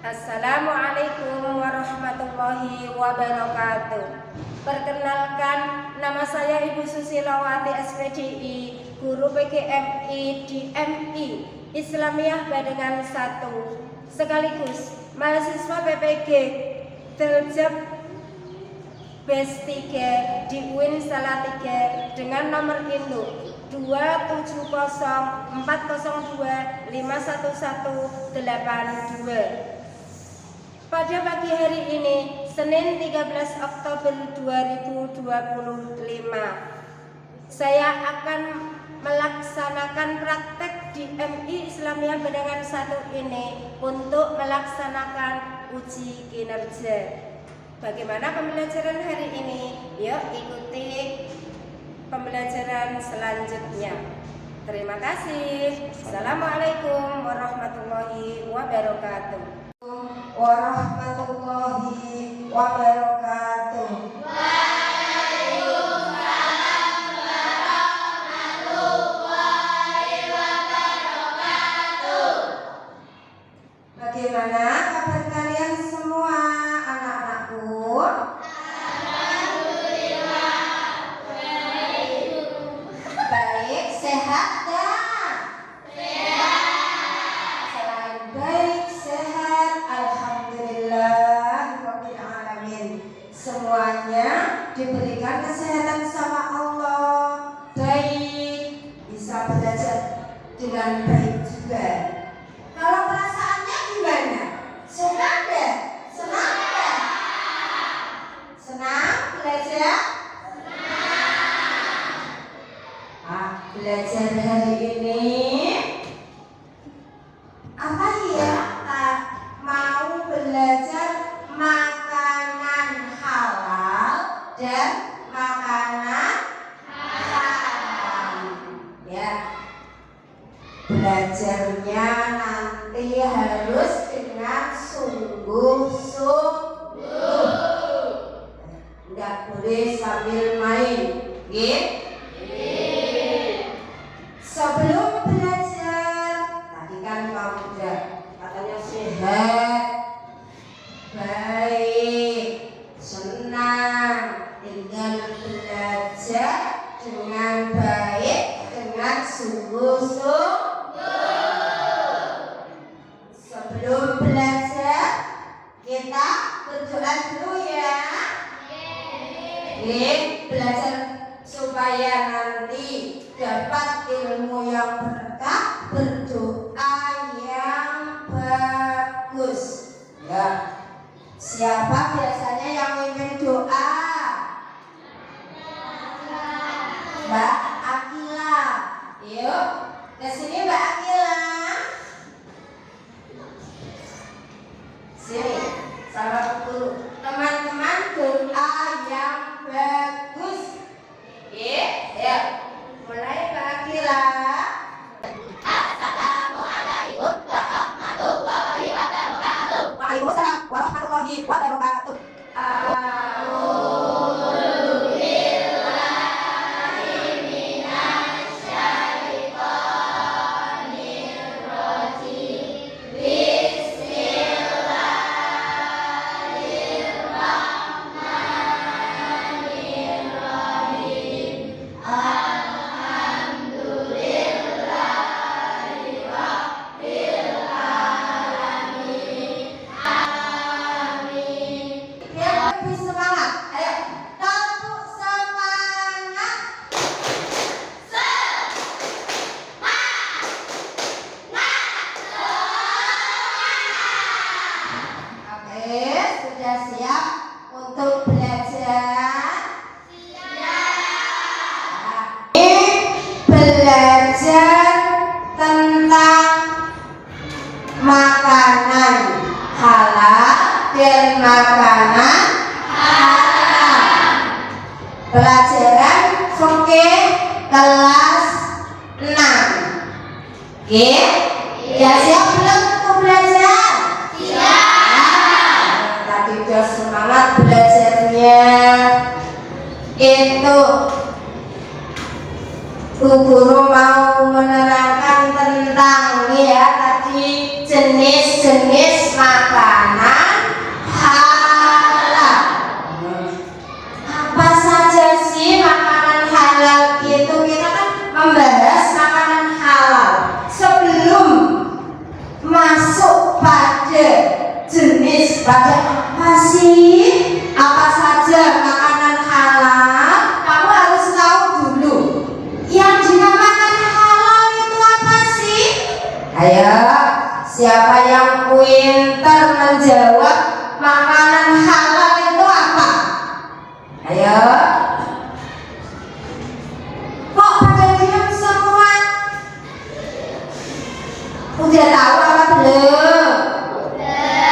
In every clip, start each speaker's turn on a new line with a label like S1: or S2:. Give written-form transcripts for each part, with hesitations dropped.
S1: Assalamualaikum warahmatullahi wabarakatuh. Perkenalkan, nama saya Ibu Susilawati SPDI, Guru PGMI DMI Islamiyah Badengan 1, sekaligus mahasiswa PPG Teljab BES 3 di UIN Salatiga dengan nomor induk 27040251182. Pada pagi hari ini, Senin 13 Oktober 2025, saya akan melaksanakan praktek di MI Islamiyah Badengan 1 ini untuk melaksanakan uji kinerja. Bagaimana pembelajaran hari ini? Yuk ikuti pembelajaran selanjutnya. Terima kasih. Assalamualaikum warahmatullahi wabarakatuh. Warahmatullahi wabarakatuh.
S2: Waalaikumsalam warahmatullahi wabarakatuh.
S1: Bagaimana kabar kalian semua, anak-anakku?
S2: Alhamdulillah baik.
S1: Baik, sehat dan
S2: Sehat.
S1: selain baik, sehat, alhamdulillah rabbil alamin. Semuanya diberikan kesehatan sama Allah, baik, bisa belajar dengan baik juga. Kalau perasaannya gimana? Senang deh? Senang deh? Senang belajar? Belajar hari ini apa ya? Mau belajar makanan halal dan makanan haram ya. Belajarnya nanti harus dengan sungguh-sungguh, nggak boleh sambil main gitu. Sebelum belajar, tadi kan kamu udah katanya sehat, baik, senang, tinggal belajar dengan baik, dengan sungguh-sungguh. Sebelum belajar, kita berdoa dulu ya. Belajar supaya nanti dapat ilmu yang berkah, berdoa yang bagus ya. Siapa biasanya yang mimpin doa? Mbak Akila. Yuk ke sini Mbak Akila. Sini sama guru. Teman-teman doa yang bagus. Ya. Mulai Mbak Akila.
S2: Assalamualaikum warahmatullahi wabarakatuh.
S1: Waalaikumsalam warahmatullahi wabarakatuh. Lebih semangat, ayo tepuk semangat. Oke, sudah siap untuk belajar? Ini belajar tentang makanan halal dan makanan haram. Pelajaran fikih kelas 6. Oke? Ya siap belum untuk belajar? Tadi udah semangat belajarnya. Itu Bu Guru mau menerangkan tentang ya tadi jenis-jenis makanan.
S3: Sebagai apa sih? Apa saja makanan halal? Kamu harus tahu dulu. Yang dinamakan halal itu apa sih? Ayo, siapa yang pintar menjawab makanan halal itu apa? Ayo. Kok pada diam semua? Udah tahu apa belum?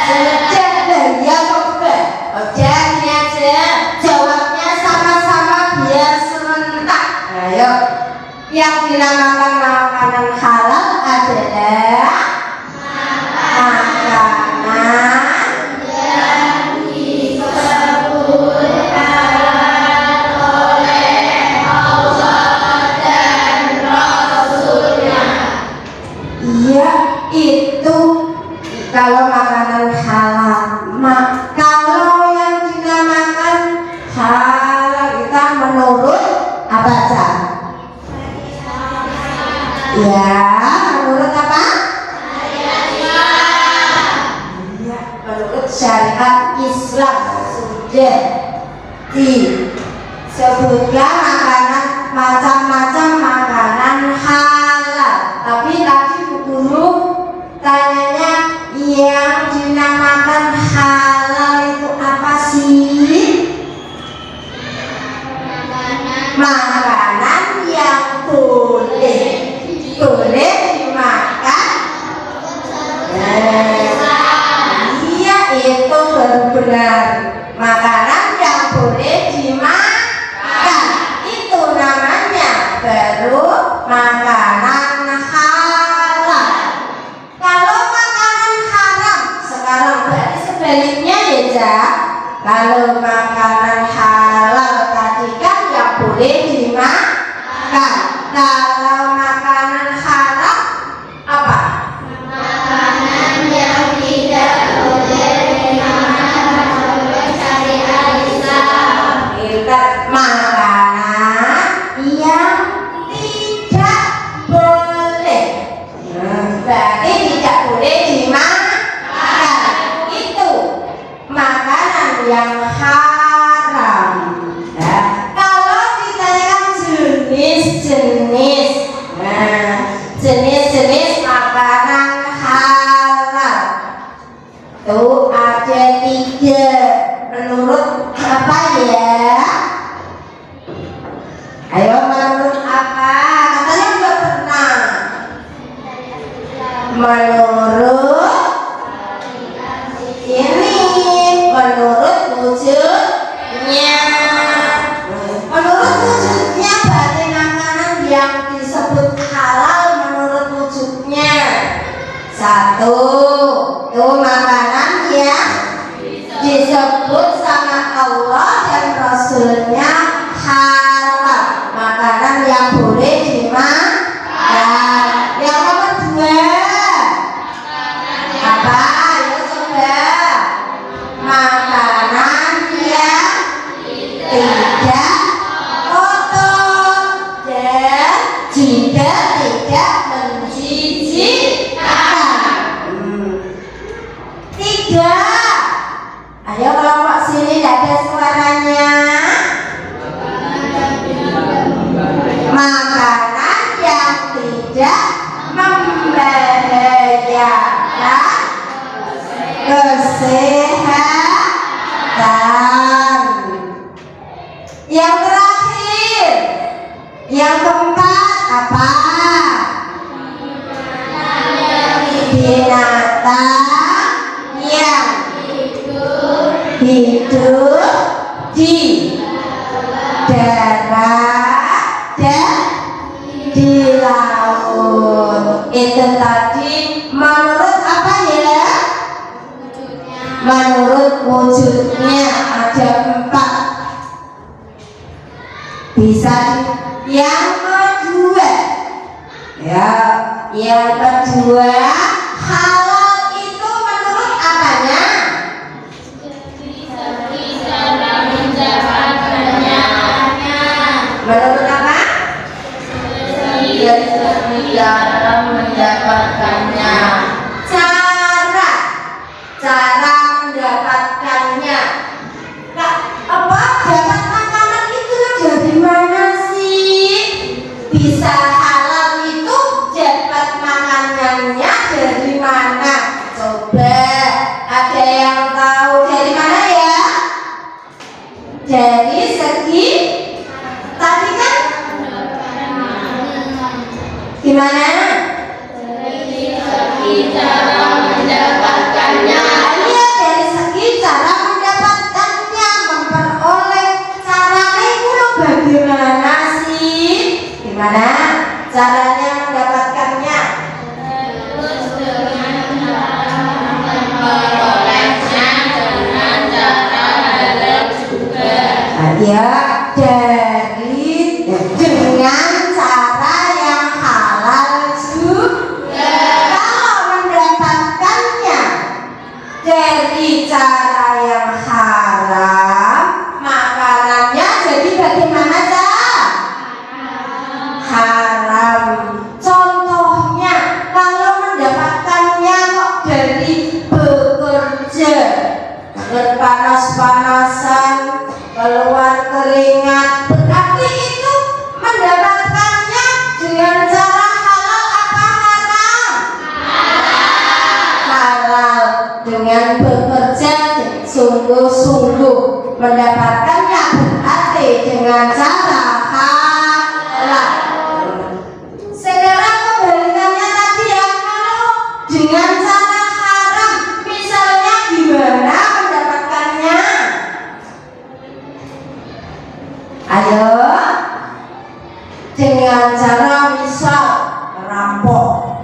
S3: Sudah ya coba. Oke, ini aja. Jawabnya sama-sama biar serentak. Ayo. Yang dinamakan makanan halal adalah makanan
S2: yang disebut halal oleh Allah dan Rasulnya.
S3: iya itu kalau makanan halal. Kalau yang dinamakan halal kita menurut apa aja? Ya, menurut apa? Iya, menurut syariat Islam. Sudah disebutkan makanan macam-macam makanan halal. Tapi tadi Bu Guru tanyanya yang dinamakan halal itu apa sih? Makanan yang boleh dimakan. Iya, itu benar. Makanan yang boleh dimakan itu namanya baru makanan halal. Kalau makanan haram sekarang berarti sebaliknya ya, Ja. Kalau makanan halal tadi kan yang boleh dimakan. Kalau makanan haram apa?
S2: Makanan yang tidak boleh dimakan menurut syariat Islam.
S3: Makanan yang tidak boleh. Berarti tidak boleh dimakan. Itu makanan yang haram. Nah, kalau ditanyakan jenis-jenis, jenis-jenis makanan halal itu ada 3. Menurut apa ya? Ayo, menurut apa? Katanya juga pernah. Menurut ini, menurut wujudnya. Menurut wujudnya berarti makanan yang disebut halal menurut wujudnya. 1, itu makanan yang disebut sama Allah dan Rasulnya halal, makanan yang boleh dimakan. Yang nomor 2 apa? Ayo coba. Makanan yang tidak kotor dan juga tidak menjijikkan. 3. Ayo kelompok sini, tidak ada suaranya. Makanan yang tidak membahayakan kesehatan. Yang terakhir, yang keempat apa? Binatang yang hidup di darat dan di laut. Itu tadi menurut apa ya? Menurut wujudnya ada 4. Bisa yang kedua. Ya, yang kedua halal itu menurut apanya? Menurut apa?
S2: Dalam mendapatkannya.
S3: Cara mendapatkannya ya dari dengan cara yang halal juga. Kalau mendapatkannya dari cara yang haram, makanannya jadi bagaimana Cak? Haram. Contohnya kalau mendapatkannya kok dari bekerja berpanas-panasan, keluar keringat, berarti itu mendapatkannya dengan cara halal apa haram? Halal. Dengan bekerja sungguh-sungguh, mendapatkannya berarti dengan cara halal. Sekarang kebalikannya tadi ya, kalau dengan cara haram, misalnya gimana mendapatkannya? Ayo, dengan cara misal merampok,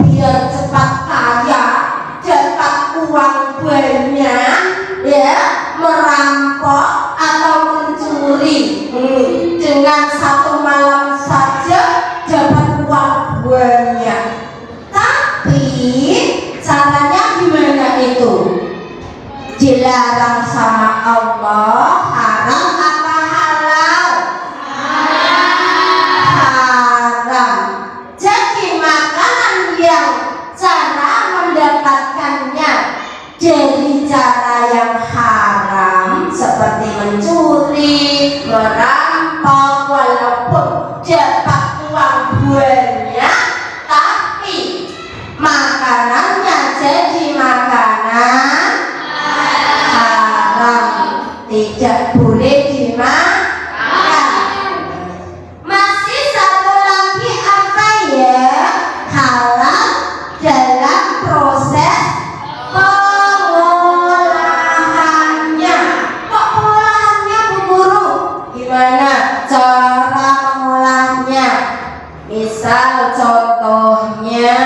S3: biar cepat kaya, dapat uang banyak, ya, merampok atau mencuri, dengan satu malam saja dapat uang banyak. Tapi caranya gimana itu? Dilarang sama Allah, haram apa halal? Haram. Jadi makanan yang cara mendapatkannya dari cara yang haram seperti mencuri, merampok, walaupun dapat uang banyak, tapi makanannya jadi makanan haram, tidak boleh dimakan. Masih satu lagi apa ya? Halal dalam proses pengolahannya. Kok pengolahannya Bu Guru? Gimana cara mengolahnya? Misal contohnya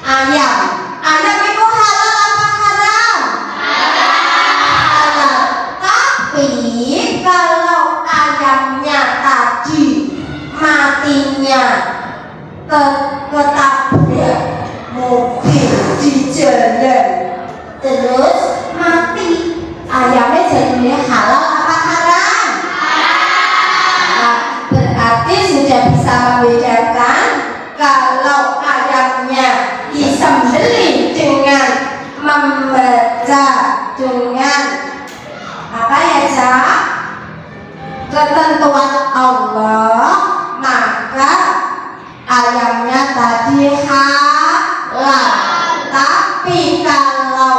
S3: ayam. Ayam itu halal apa haram? Halal. Tapi kalau ayamnya tadi matinya ketabrak mobil di jalan, terus mati, ayamnya jadinya halal apa haram? Nah, berarti sudah bisa membedakan kalau ayamnya disembelih dengan membaca dengan apa ya Cak? Ketentuan Allah, maka ayamnya tadi halal. Tapi kalau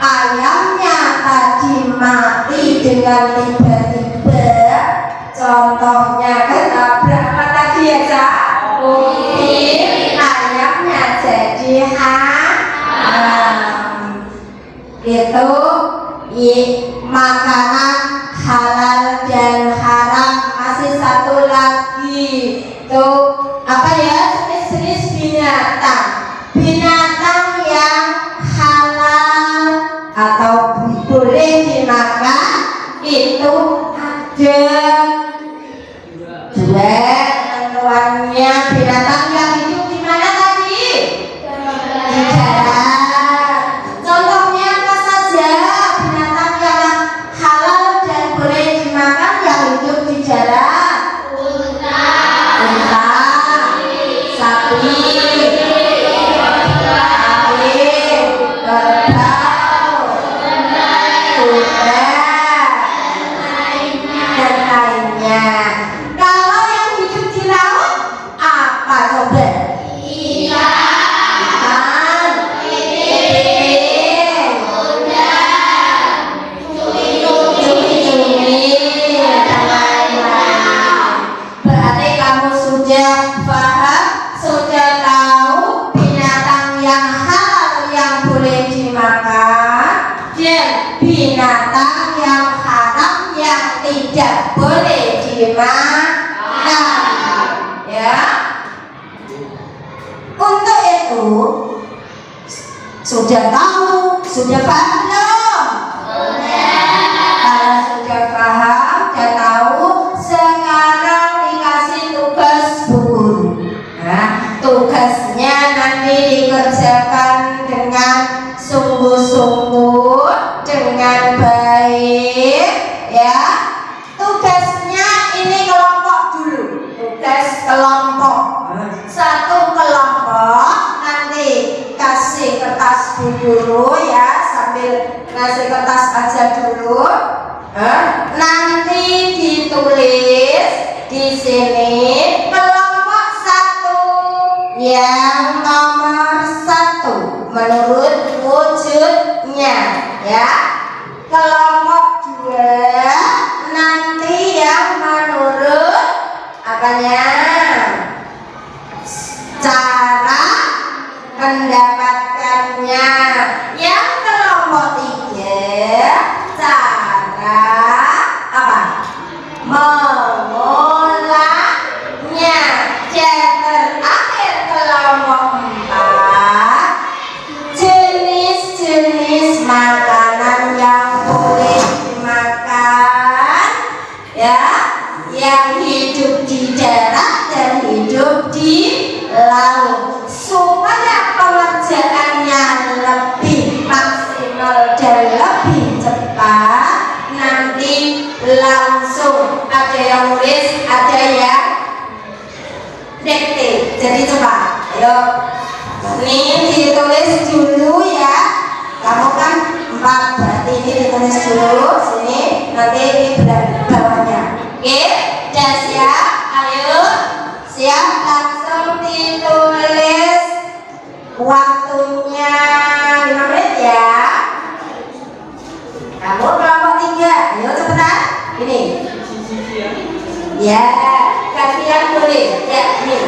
S3: ayamnya tadi mati dengan tiba-tiba, contohnya ketabrak apa tadi ya Cak? Mungkin ayamnya jadi haram. Itu makanan halal dan haram. Masih satu lagi tuh apa ya, jenis-jenis binatang. Binatang yang halal atau boleh dimakan itu ada dua ketentuannya. Binatang yang hidup di mana tadi? Di darat. Contohnya apa saja binatang yang halal dan boleh dimakan yang hidup di darat? Unta, sapi, kerbau, kuda, dan lainnya. Kalau yang hidup di laut apa coba? Ikan, kepiting, cumi-cumi, dan lain-lain. Berarti kamu sudah paham, sudah tahu binatang yang halal yang boleh dimakan dan binatang yang haram yang tidak boleh dimakan, ya. Untuk itu sudah tahu, sudah paham belum? Kalau sudah ya, sambil ngasih kertas aja dulu. Nanti ditulis di sini kelompok 1 yang nomor 1 menurut wujudnya ya. Kelompok 2 nanti yang menurut apanya? Cara mendapatkannya. Yang kelompok 3 cara apa? Mengolahnya. Dan terakhir kelompok 4 jenis-jenis makanan yang boleh dimakan ya, yang hidup di darat dan hidup di laut, supaya pengerjaannya lebih maksimal dan lebih cepat. Nanti langsung ada yang nulis, ada yang dikte, jadi cepat. Ayo, ini ditulis dulu ya. Kamu kan 4, berarti ini ditulis dulu sini, nanti ini bawahnya. Oke, udah siap? Ayo, siap, langsung ditulis waktunya 5 menit ya. Kamu kelompok 3, ayo cepetan. Ini ya, gantian tulis ya, ini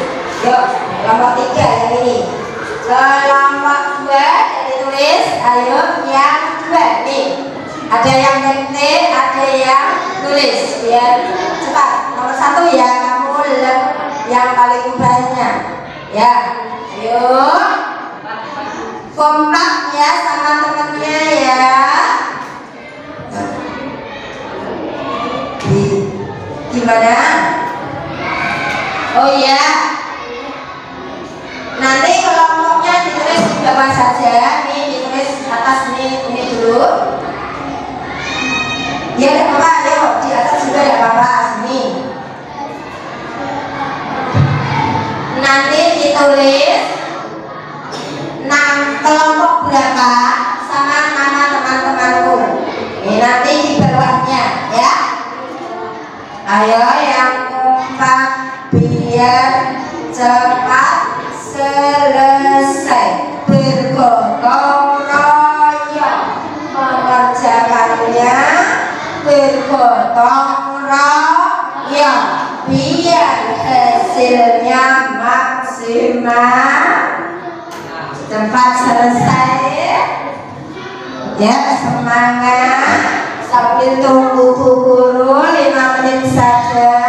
S3: yuk, kelompok 3 yang ini. Kelompok 2 jadi tulis, ayo yang 2 nih. Ada yang dikte, ada yang tulis, biar cepat. Nomor 1 ya, kamu yang paling banyak ya. Ayo kompak ya sama temennya ya. Gimana? Oh iya, nanti kelompoknya ditulis di bawah saja. Nih ditulis atas ini dulu. Ya tidak apa-apa, ayo di atas juga tidak apa-apa. Sini nanti ditulis kelompok berapa sama nama teman-temanku. Ini nanti di bawahnya ya. Ayo yang kompak biar cepat selesai, bergotong royong mengerjakannya, bergotong royong biar hasilnya maksimal, cepat selesai ya. Semangat sambil tunggu Bu Guru 5 menit saja.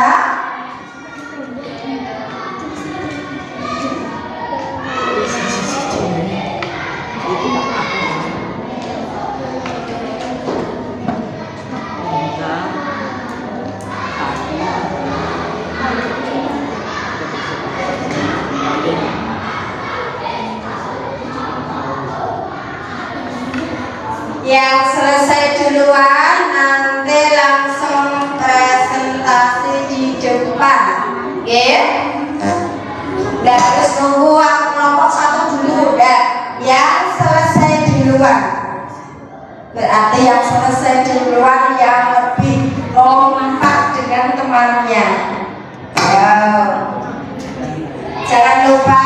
S3: Yang selesai duluan nanti langsung presentasi di depan, oke? Nggak harus nunggu kelompok 1 dulu, udah. Yang selesai duluan berarti yang selesai duluan yang lebih kompak dengan temannya. Ayo, jangan lupa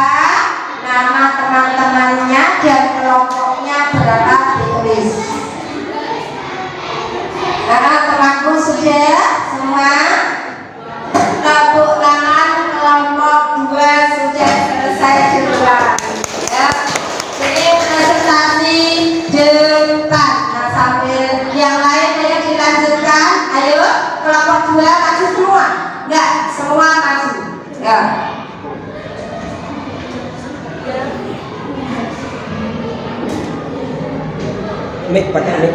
S3: nama teman-temannya dan kelompoknya berapa ditulis. Temanku sudah semua. Tepuk tangan, kelompok 2 sudah selesai duluan ya. Ini presentasi depan. Nah, sambil yang lain ayo dilanjutkan. Ayo kelompok 2 maju semua. Enggak, semua maju ya.
S4: Mic, pakai mic.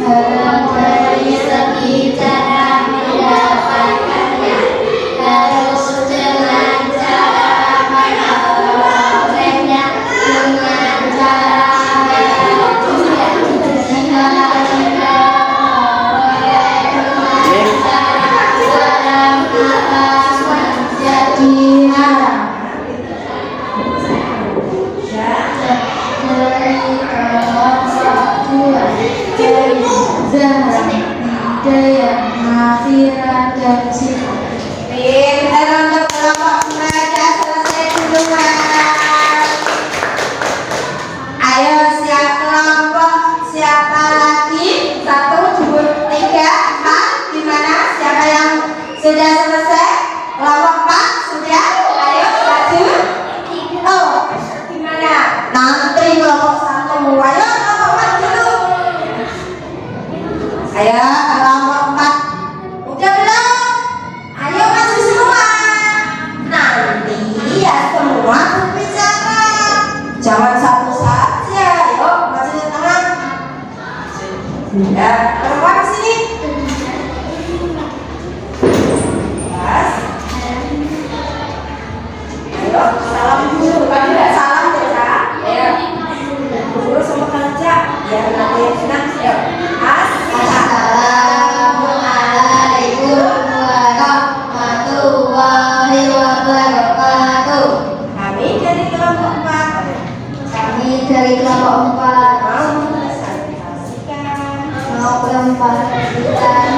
S2: Dari segi cara mendapatkannya harus dengan cara menolaknya dengan cara dan sifat.
S3: Pintar untuk kelompok belajar selesai duluan. Ayo siap kelompok, siapa lagi? 1, 2, 3, 4. Gimana? Siapa yang sudah selesai? Kelompok 4 sudah? Ayo maju. Oh, gimana? Nanti kelompok 1. Ayo kelompok 4 dulu. Ayo kelompok 4. Udah belum? Ayo maju semua. Nanti ya semua berbicara. Jangan satu saja. Ayo maju ke tengah. Ya, perempuan sini. Mas. Ayo salam dulu. Kan tidak salam ya. Ayo. Guru sama kerja. Ya nanti senang. Ayo.
S2: Assalamualaikum warahmatullahi wabarakatuh.
S3: Kami dari kelompok 4.
S2: Kami dari kelompok 4
S3: Mau
S2: mau memperhatikan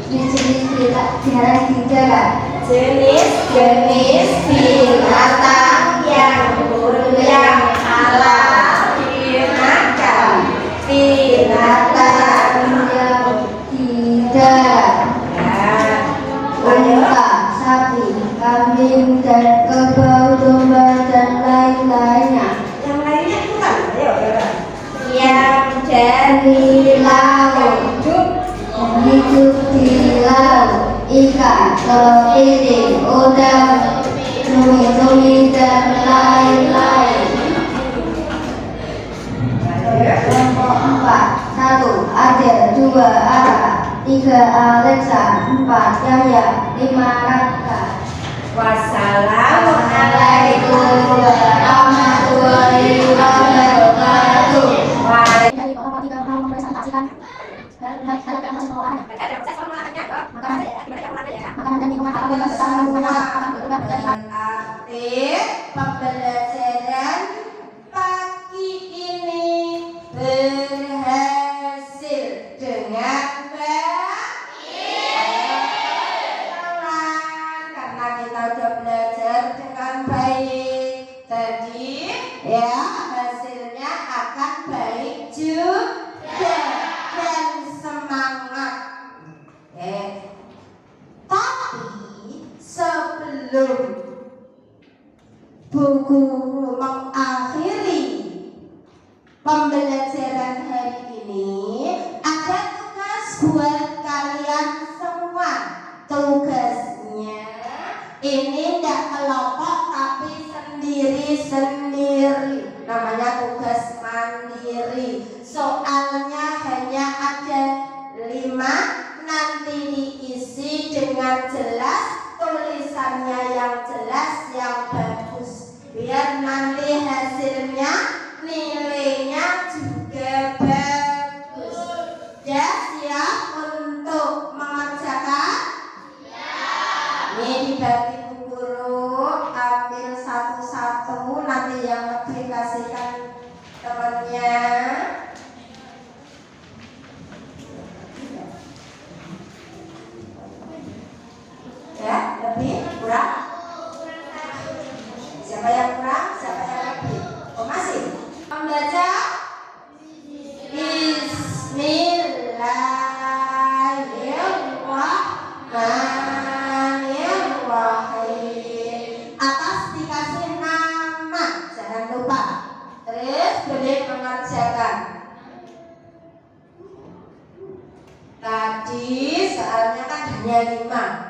S2: jenis-jenis binatang
S3: jenis binatang yang berulang alam dimakan. Binatang
S2: yang tidak unta, sapi, kambing, dan kerbau, domba, dan lain-lainnya.
S3: yang lainnya bukan. Ayo, yang
S2: Dari laut, hidup di laut, ikan, kepiting, udang, cumi-cumi, dan lain-lain. Kelompok 4. 1. Adel, 2. Ara, 3. Alexa, 4. Yahya, 5. Raka.
S3: Wassalamualaikum
S2: warahmatullahi wabarakatuh.
S3: warahmatullahi Arti pembelajaran pagi ini berhasil dengan karena kita udah belajar dengan baik tadi ya, hasilnya akan baik juga dan semangat. Tapi sebelum Bu Guru mengakhiri pembelajaran hari ini, ada tugas buat kalian semua. Tugasnya ini tidak kelompok tapi sendiri-sendiri. Namanya tugas mandiri. Soalnya hanya ada 5. Nanti diisi dengan jelas, tulisannya yang jelas, yang bagus, biar nanti hasilnya nilainya juga bagus. Ya, siap untuk mengerjakan? Ini dibagi Bu Guru, ambil satu-satu, nanti yang lebih kasihkan temannya. Ya, lebih kurang? Siapa yang kurang? Siapa yang lebih? Oh, masih? Membaca Bismillahirrahmanirrahim. Atas dikasih nama, jangan lupa. Terus boleh mengerjakan. Tadi soalnya kan hanya 5.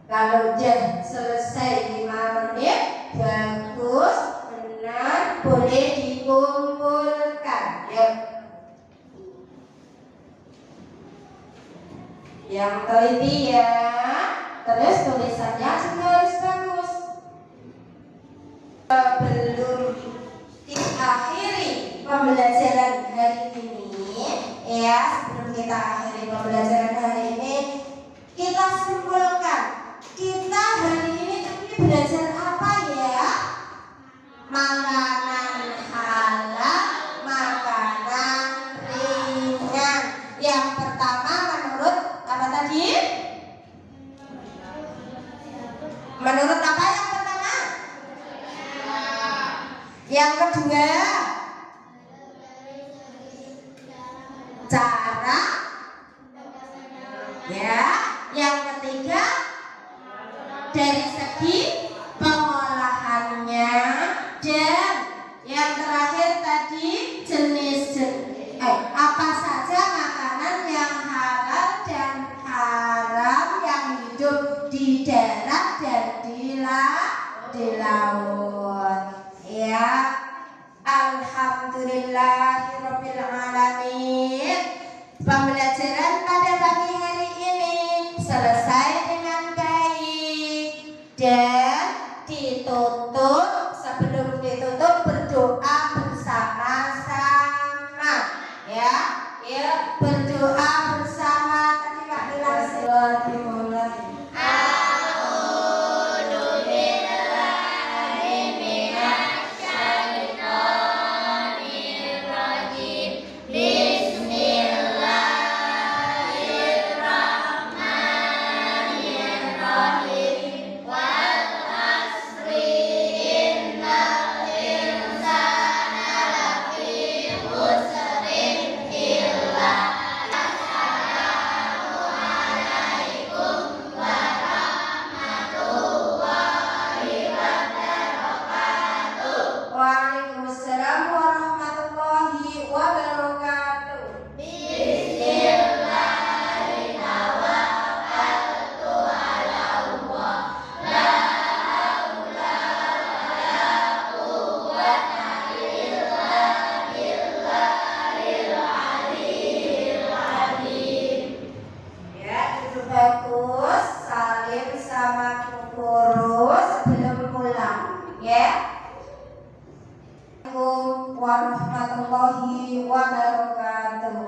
S3: Kalau udah selesai 5 menit, bagus, benar, boleh dikumpulkan. Yuk. Yang teliti ya. Terus tulisannya juga harus bagus. Sebelum diakhiri pembelajaran hari ini, ya, sebelum kita akhiri pembelajaran hari ini, kita simpulkan. Kita hari ini belajar apa ya? Makanan halal, makanan ringan. Yang pertama menurut apa tadi? Ya, yang ketiga dari segi pengolahannya, dan yang terakhir tadi apa saja makanan yang halal dan haram yang hidup di darat dan di laut. Ya, alhamdulillahirabbil alamin. Pembelajaran pada pagi hari ini selesai dengan baik dan ditutup. Sebelum ditutup berdoa bersama-sama, ya, berdoa bersama. Tadi Kak bilang Waalaikumsalam warahmatullahi wabarakatuh. Ya, itu bagus. Salim sama guru sebelum pulang, ya. Assalamualaikum warahmatullahi wabarakatuh.